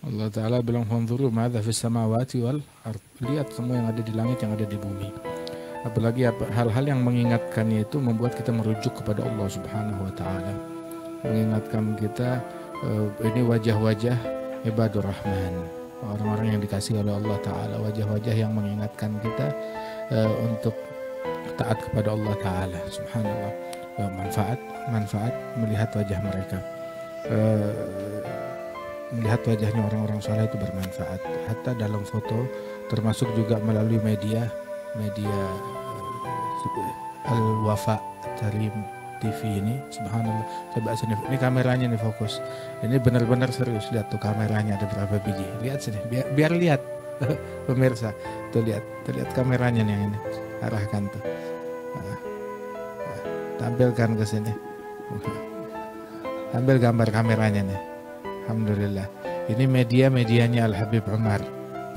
Allah Ta'ala bilang fanzuru madza fis samawati wal ard. Lihat semua yang ada di langit, yang ada di bumi. Apalagi hal-hal yang mengingatkannya itu membuat kita merujuk kepada Allah Subhanahu wa Ta'ala. Mengingatkan kita ini wajah-wajah ibadur rahman, orang-orang yang dikasihi oleh Allah Ta'ala, wajah-wajah yang mengingatkan kita untuk taat kepada Allah Ta'ala. Subhanallah, manfaat melihat wajah mereka. Melihat wajahnya orang-orang saleh itu bermanfaat, hatta dalam foto, termasuk juga melalui media Al-Wafa dari TV ini. Subhanallah, coba sini, ini kameranya nih fokus, ini benar-benar serius, lihat tuh kameranya ada berapa biji, lihat sini, biar lihat pemirsa, tuh lihat kameranya nih yang ini, arahkan tuh, tampilkan ke sini, ambil gambar kameranya nih. Alhamdulillah, ini medianya Al-Habib Umar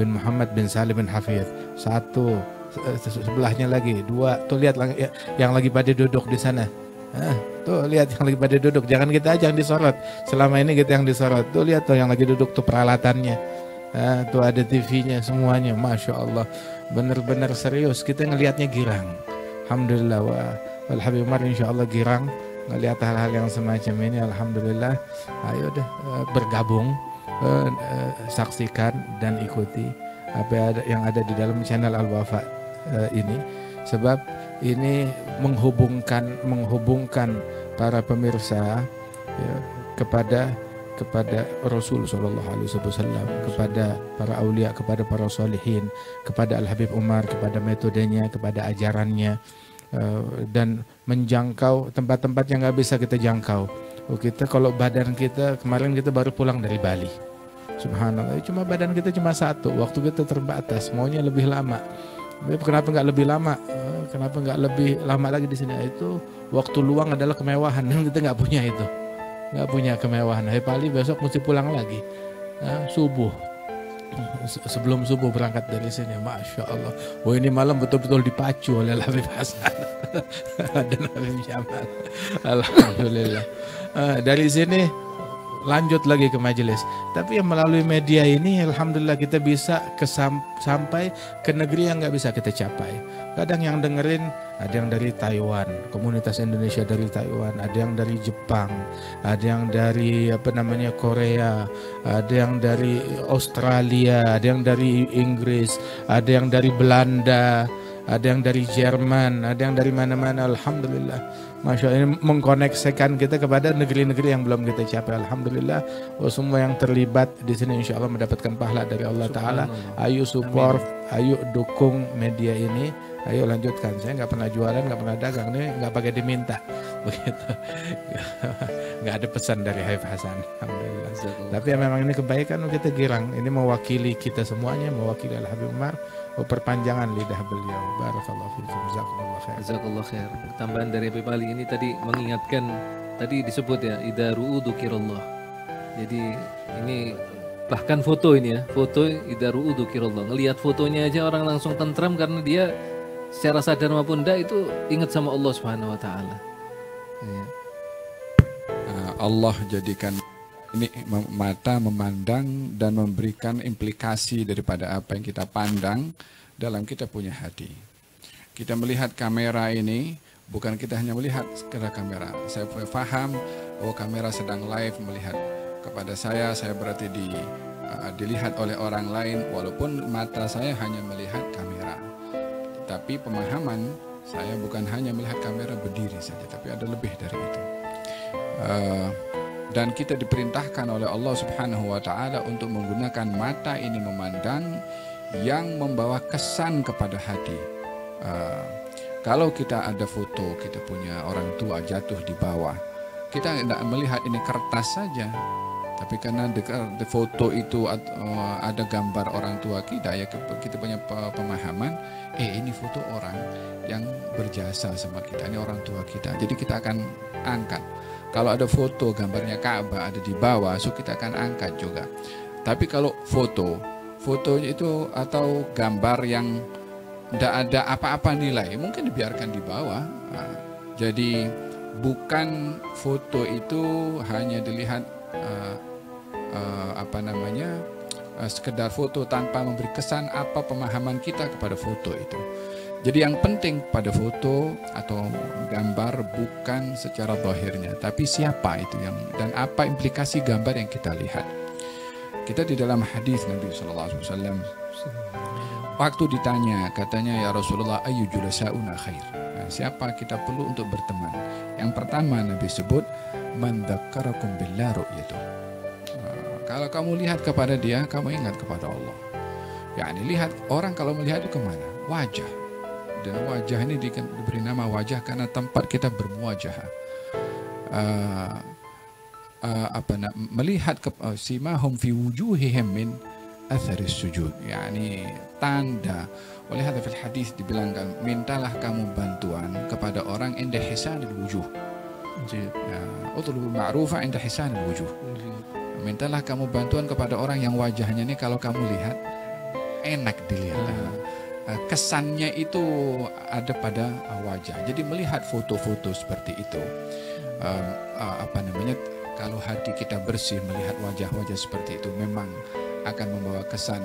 bin Muhammad bin Salim bin Hafidh. Satu, sebelahnya lagi, dua, tuh lihat yang lagi pada duduk di sana. Tuh lihat yang lagi pada duduk, jangan kita aja yang disorot. Selama ini kita yang disorot. Tuh lihat tuh yang lagi duduk tuh peralatannya. Tuh ada TV-nya semuanya, masya Allah, benar-benar serius. Kita ngelihatnya girang. Alhamdulillah, Al-Habib Umar insya Allah girang ngelihat hal-hal yang semacam ini. Alhamdulillah, ayo deh bergabung, saksikan dan ikuti apa yang ada di dalam channel Al-Wafa ini, sebab ini menghubungkan para pemirsa ya, kepada Rasul Shallallahu Alaihi Wasallam, kepada para aulia, kepada para solihin, kepada Al-Habib Umar, kepada metodenya, kepada ajarannya, dan menjangkau tempat-tempat yang nggak bisa kita jangkau. Kita kalau badan kita, kemarin kita baru pulang dari Bali, subhanallah, cuma badan kita cuma satu, waktu kita terbatas, maunya lebih lama. Kenapa nggak lebih lama? Kenapa nggak lebih lama lagi di sini? Itu waktu luang adalah kemewahan, dan kita nggak punya itu, nggak punya kemewahan. Bali besok mesti pulang lagi, subuh. Sebelum subuh berangkat dari sini, masya Allah. Ini malam betul-betul dipacu oleh Habib Hasan dan Habib Jamal. Alhamdulillah. Dari sini lanjut lagi ke majelis. Tapi yang melalui media ini, alhamdulillah kita bisa sampai ke negeri yang nggak bisa kita capai. Kadang yang dengerin ada yang dari Taiwan, komunitas Indonesia dari Taiwan, ada yang dari Jepang, ada yang dari Korea, ada yang dari Australia, ada yang dari Inggris, ada yang dari Belanda, ada yang dari Jerman, ada yang dari mana-mana. Alhamdulillah, masya Allah, ini mengkoneksikan kita kepada negeri-negeri yang belum kita capai. Alhamdulillah, semua yang terlibat di sini insya Allah mendapatkan pahala dari Allah Ta'ala. Ayo support, ayo dukung media ini, ayo lanjutkan. Saya nggak pernah jualan, nggak pernah dagang, ini nggak pakai diminta, begitu. Nggak ada pesan dari Habib Hasan, alhamdulillah. Tapi ya memang ini kebaikan, kita girang. Ini mewakili kita semuanya, mewakili Al-Habib Umar, perpanjangan lidah beliau. Barakallahu fiikum, jazakumullah khair. Jazakallah khair. Tambahan dari Habib Ali ini tadi mengingatkan, tadi disebut ya, idza ru'udu kirallah. Jadi ini bahkan foto ini ya, foto idza ru'udu kirallah. Ngelihat fotonya aja orang langsung tentram karena dia secara sadar maupun tidak itu ingat sama Allah Subhanahu wa taala. Ya. Allah jadikan ini mata memandang dan memberikan implikasi daripada apa yang kita pandang dalam kita punya hati. Kita melihat kamera ini, bukan kita hanya melihat sekedar kamera. Saya paham, kamera sedang live melihat kepada saya berarti dilihat oleh orang lain, walaupun mata saya hanya melihat kamera. Tapi pemahaman saya bukan hanya melihat kamera berdiri saja, tapi ada lebih dari itu. Dan kita diperintahkan oleh Allah Subhanahu wa Ta'ala untuk menggunakan mata ini memandang yang membawa kesan kepada hati. Kalau kita ada foto, kita punya orang tua jatuh di bawah, kita tidak melihat ini kertas saja, tapi karena di foto itu ada gambar orang tua kita, ya kita punya pemahaman, ini foto orang yang berjasa sama kita, ini orang tua kita, jadi kita akan angkat. Kalau ada foto gambarnya Ka'bah ada di bawah, so kita akan angkat juga. Tapi kalau foto itu atau gambar yang tidak ada apa-apa nilai, mungkin dibiarkan di bawah. Jadi bukan foto itu hanya dilihat sekedar foto tanpa memberi kesan apa pemahaman kita kepada foto itu. Jadi yang penting pada foto atau gambar bukan secara zahirnya, tapi siapa itu yang dan apa implikasi gambar yang kita lihat. Kita di dalam hadis Nabi SAW, waktu ditanya, katanya, ya Rasulullah, ayu julasauna khair. Nah, siapa kita perlu untuk berteman? Yang pertama Nabi sebut, man dzakarakum billah ru'yatuh. Kalau kamu lihat kepada dia, kamu ingat kepada Allah. Yani lihat orang kalau melihat itu kemana? Wajah. Dan wajah ini diberi nama wajah karena tempat kita bermuwajah. Melihat simahum fi wujuhihim min atharis sujud. Yani tanda. Oleh hadis fil hadis dibilangkan, mintalah kamu bantuan kepada orang inda hisanil wujuh. Utlubul ma'rufa inda hisanil wujuh. Mintalah kamu bantuan kepada orang yang wajahnya ini kalau kamu lihat enak dilihat. Kesannya itu ada pada wajah. Jadi melihat foto-foto seperti itu, kalau hati kita bersih melihat wajah-wajah seperti itu memang akan membawa kesan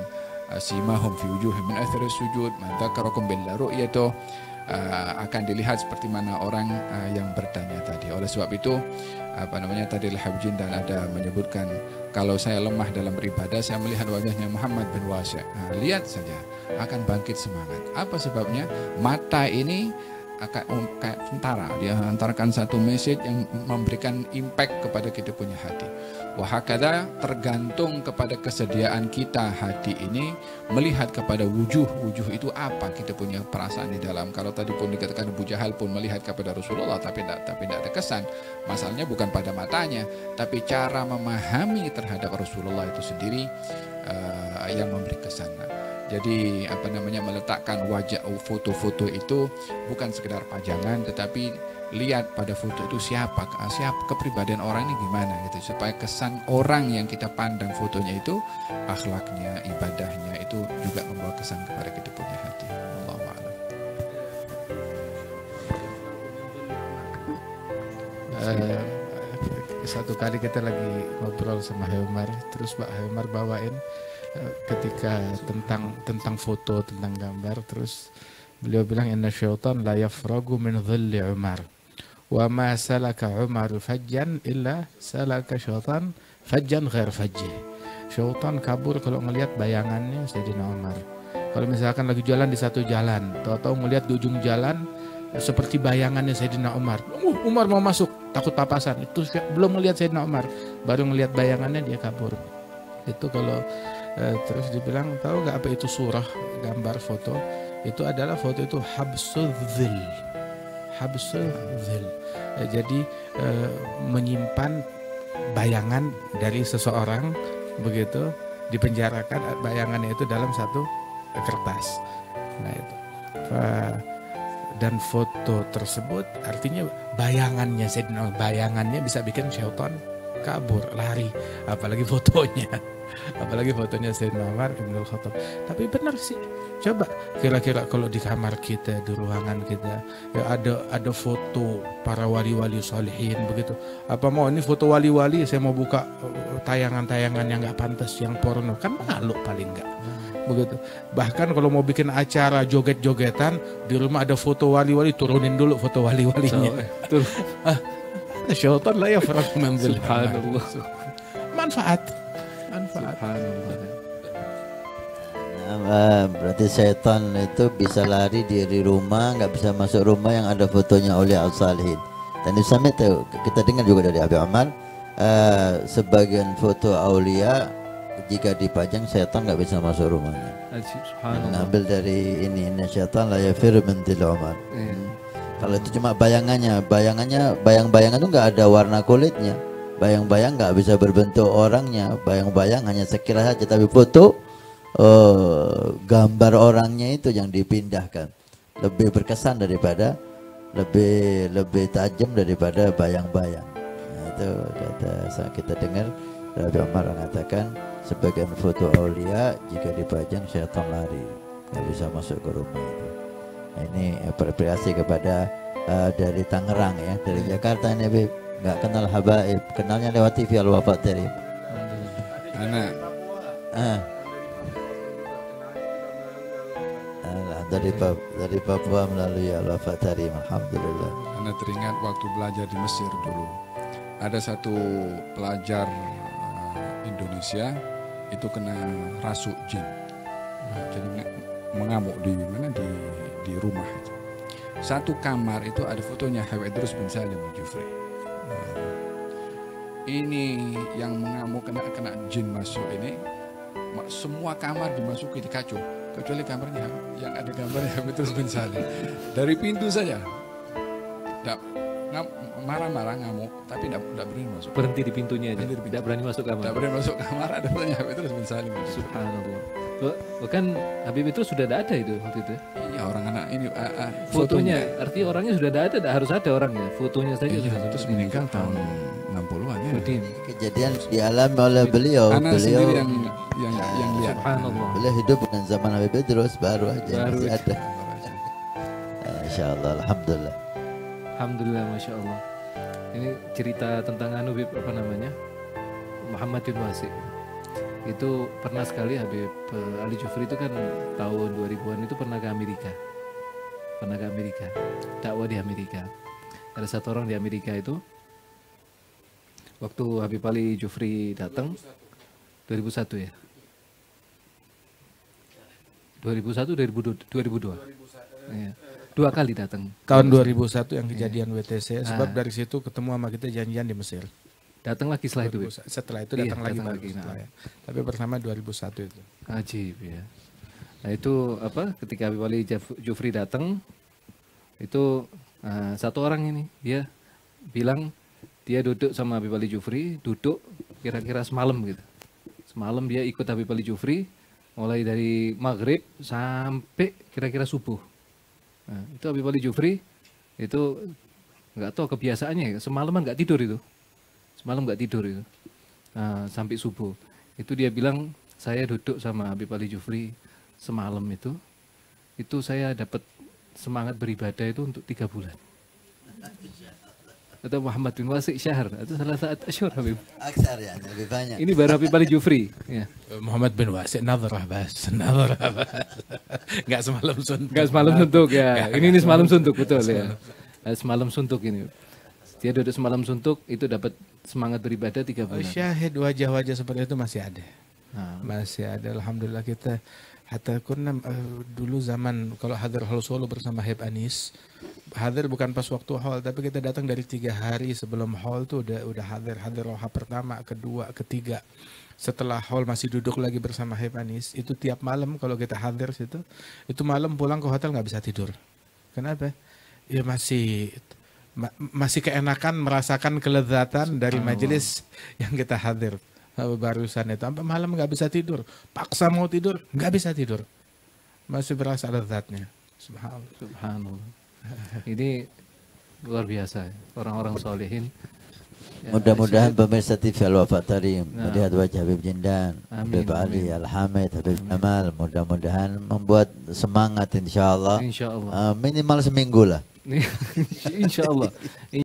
simahum fi wujuhihim min athari sujud, man dzakarakum billah ru'yatuh, akan dilihat seperti mana orang yang bertanya tadi. Oleh sebab itu tadi Al-Habib dan ada menyebutkan, kalau saya lemah dalam beribadah, saya melihat wajahnya Muhammad bin Wasi', lihat saja akan bangkit semangat. Apa sebabnya? Mata ini akan kayak tentara, dia hantarkan satu message yang memberikan impact kepada kita punya hati. Wahakada, tergantung kepada kesediaan kita hati ini melihat kepada wujuh itu apa kita punya perasaan di dalam. Kalau tadi pun dikatakan Abu Jahal pun melihat kepada Rasulullah tapi tidak ada kesan. Masalahnya bukan pada matanya, tapi cara memahami terhadap Rasulullah itu sendiri yang memberi kesan. Jadi meletakkan wajah foto-foto itu bukan sekedar pajangan, tetapi lihat pada foto itu siapa kepribadian orang ini gimana gitu, supaya kesan orang yang kita pandang fotonya itu akhlaknya, ibadahnya itu juga membawa kesan kepada kita punya hati. Allahu a'lam. Satu kali kita lagi ngobrol sama Umar, terus Pak Umar bawain ketika tentang foto, tentang gambar, terus beliau bilang inna syaitan la yafragu min dhilli Umar wa ma salaka Umar fajjan illa salaka syaitan fajjan ghair fajjih. Syaitan kabur kalau ngelihat bayangannya Sayyidina Umar. Kalau misalkan lagi jalan di satu jalan, tahu-tahu ngelihat di ujung jalan seperti bayangannya Sayyidina Umar. Umar mau masuk, takut papasan. Itu belum melihat Sayyidina Umar, baru ngelihat bayangannya dia kabur. Itu kalau terus dibilang, tahu nggak apa itu surah gambar foto? Itu adalah foto itu habsul dhil. Jadi menyimpan bayangan dari seseorang, begitu dipenjarakan bayangannya itu dalam satu kertas. Nah itu. Dan foto tersebut artinya bayangannya bisa bikin syaitan kabur, lari, apalagi fotonya Sayyidina Umar Ibn Khattab. Tapi benar sih, coba kira-kira kalau di kamar kita, di ruangan kita ya ada foto para wali-wali salihin begitu, apa mau ini foto wali-wali saya mau buka tayangan-tayangan yang nggak pantas, yang porno, kan malu paling nggak begitu. Bahkan kalau mau bikin acara joget-jogetan di rumah ada foto wali-wali, turunin dulu foto wali-walinya. Syaitan lah ya faraq min dhil. Subhanallah. Manfaat. Berarti setan itu bisa lari dari rumah, nggak bisa masuk rumah yang ada fotonya aulia as-salihin. Dan itu sampai kita dengar juga dari Abi Umar, sebagian foto aulia jika dipajang setan nggak bisa masuk rumahnya. Mengambil dari ini syaitan la yafir min dhil Umar. Kalau itu cuma bayangannya itu nggak ada warna kulitnya. Bayang-bayang nggak bisa berbentuk orangnya, bayang-bayang hanya sekira saja, tapi foto gambar orangnya itu yang dipindahkan lebih berkesan daripada lebih tajam daripada bayang-bayang. Nah, itu kita dengar Nabi Umar mengatakan sebagian foto aulia jika dipajang syaitan lari, nggak bisa masuk ke rumah itu. Nah, ini apresiasi kepada dari Tangerang ya, dari Jakarta ini Bib. Nggak kenal Habaib, kenalnya lewat TV Al-Wafat tadi. Anak. Dari Papua melalui Al-Wafa Tarim. Alhamdulillah. Karena teringat waktu belajar di Mesir dulu, ada satu pelajar Indonesia itu kena rasuk jin. Jadi mengamuk di mana di rumah itu. Satu kamar itu ada fotonya Habib Idrus bin Salim Al-Jufri. Ini yang mengamuk kena jin masuk ini, semua kamar dimasuki dikacau, kecuali kamarnya yang ada gambarnya Habib Idrus bin Salim. Dari pintu saja marah-marah ngamuk, tapi tidak berani masuk. Berhenti di pintunya aja. Berhenti di pintu. Tidak berani masuk kamar. Tidak berani masuk kamar, ada fotonya Habib Idrus bin Salim. Subhanallah. Bahkan Habib itu sudah tidak ada itu waktu itu. Iya, orang anak ini Fotonya, artinya orangnya sudah tidak ada, tidak harus ada orangnya. Fotonya saja Iya, sudah. terus meninggal tahun 60-an ya. Udin. Kejadian dialami oleh beliau. Anak Beliau sendiri yang lihat. Subhanallah. beliau hidup bukan zaman Habib Idrus, baru aja Baru masih aja. ada. Insyaallah, alhamdulillah. Alhamdulillah, masya Allah. Ini cerita tentang Habib apa namanya, Muhammad bin Wasi. Itu pernah sekali Habib Ali Jufri itu kan tahun 2000-an itu pernah ke Amerika. Dakwah di Amerika. Ada satu orang di Amerika itu, waktu Habib Ali Jufri datang 2001 ya. 2002. Ya. 2 kali datang. Tahun 2001 yang kejadian WTC, sebab dari situ ketemu sama kita janjian di Mesir. Datang lagi setelah itu. 2001. Setelah itu Iya, datang lagi datang baru lagi, setelah nah. ya. Tapi pertama 2001 itu. Ajib ya. Nah itu apa? Ketika Habib Ali Jufri datang, itu satu orang ini dia bilang dia duduk sama Habib Ali Jufri, duduk kira-kira semalam gitu. Semalam dia ikut Habib Ali Jufri mulai dari maghrib sampai kira-kira subuh. Nah, itu Habib Ali Jufri itu nggak tahu kebiasaannya ya, semalaman nggak tidur itu. Semalam nggak tidur itu. Nah, sampai subuh. Itu dia bilang, saya duduk sama Habib Ali Jufri semalam itu saya dapat semangat beribadah itu untuk 3 bulan. Atau Muhammad bin Wasi syahr, itu salah satu asyur Habib. Aksar ya, lebih banyak. Ini baru Habib Ali Jufri. Ya. Muhammad bin Wasi nadrah bas. Enggak semalam suntuk. Enggak semalam suntuk ya. Ini semalam suntuk betul ya. Semalam suntuk ini. Dia duduk semalam suntuk itu dapat semangat beribadah 3 bulan. Syahid wajah-wajah seperti itu masih ada. Nah, Masih ada, alhamdulillah kita. Hatta kunna dulu zaman kalau hadir Hal Solo bersama Habib Anis, hadir bukan pas waktu haul, tapi kita datang dari 3 hari sebelum haul tuh udah hadir roha pertama, kedua, ketiga. Setelah haul masih duduk lagi bersama Habib Anis, itu tiap malam kalau kita hadir situ, itu malam pulang ke hotel nggak bisa tidur. Kenapa? Ya masih keenakan merasakan kelezatan dari majelis yang kita hadir. Barusan itu sampai malam nggak bisa tidur, paksa mau tidur nggak bisa tidur, masih berasa lezatnya. Subhanallah. Ini luar biasa orang-orang solehin. Ya, Mudah-mudahan pemirsa TV Al-Wafa Tarim melihat wajah Habib Jindan, Amin, Habib Ali, Al-Hamid, Habib Jamal, mudah-mudahan membuat semangat insyaallah. Insyaallah. Minimal seminggu lah. Insyaallah.